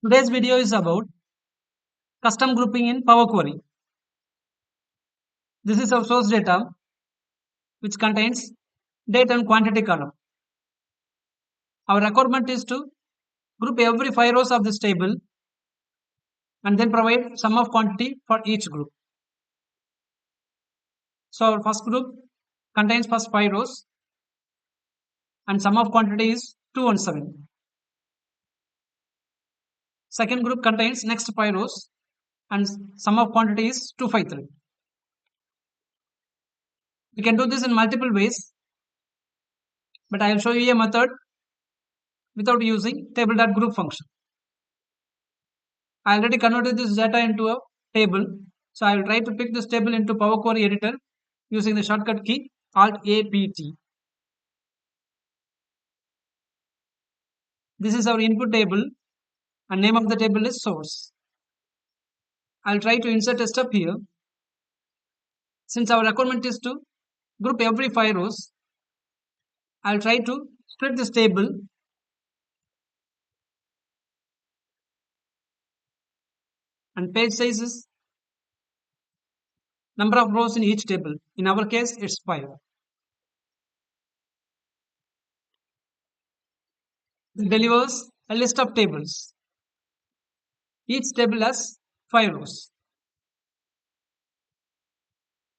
Today's video is about custom grouping in Power Query. This is our source data which contains date and quantity column. Our requirement is to group every 5 rows of this table and then provide sum of quantity for each group. So our first group contains first 5 rows and sum of quantity is 217. Second group contains next 5 rows and sum of quantity is 253. We can do this in multiple ways, but I will show you a method without using Table.Group function. I already converted this data into a table. So I will try to pick this table into Power Query editor using the shortcut key Alt-A-P-T. This is our input table and name of the table is source. I'll try to insert a step here. Since our requirement is to group every 5 rows, I'll try to split this table and page size is number of rows in each table. In our case, it's 5. It delivers a list of tables. Each table has 5 rows.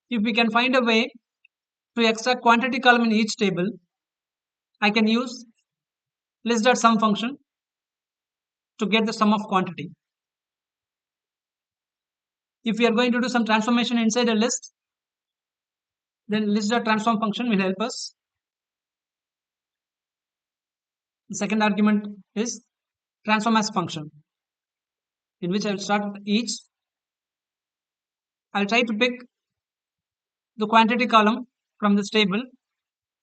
If we can find a way to extract quantity column in each table, I can use list.sum function to get the sum of quantity. If we are going to do some transformation inside a list, then list.transform function will help us. The second argument is transform as function, in which I will start each. I'll try to pick the quantity column from this table.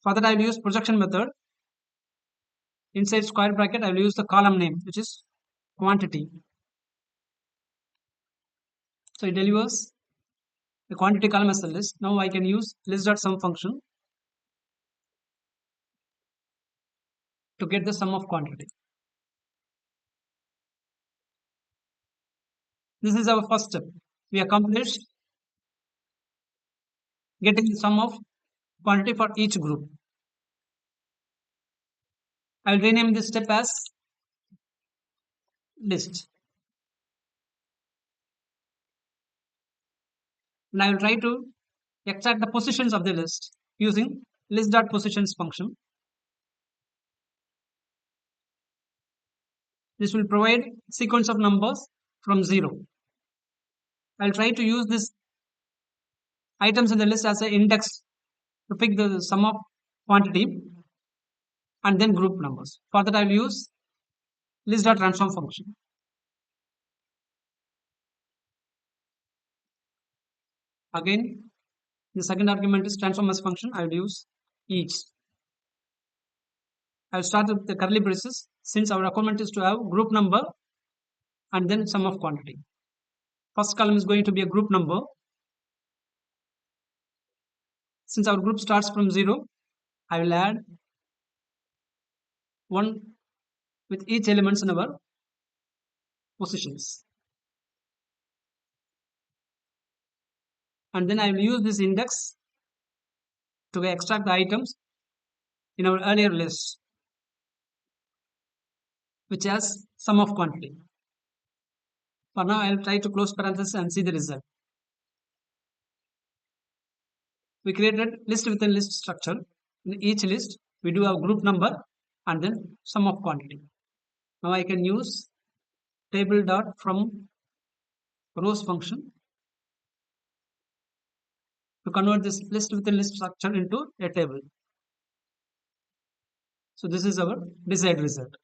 For that, I will use projection method. Inside square bracket, I will use the column name, which is quantity. So it delivers the quantity column as a list. Now I can use list.sum function to get the sum of quantity. This is our first step. We accomplished getting the sum of quantity for each group. I will rename this step as list. And I will try to extract the positions of the list using list.positions function. This will provide sequence of numbers from 0. I'll try to use this items in the list as an index to pick the sum of quantity and then group numbers. For that, I will use list.transform function. Again, the second argument is transform as function. I will use each. I will start with the curly braces since our requirement is to have group number and then sum of quantity. First column is going to be a group number. Since our group starts from 0, I will add 1 with each elements in our positions. And then I will use this index to extract the items in our earlier list, which has sum of quantity. For now, I will try to close parenthesis and see the result. We created list within list structure. In each list, we do our group number and then sum of quantity. Now I can use table.from rows function to convert this list within list structure into a table. So this is our desired result.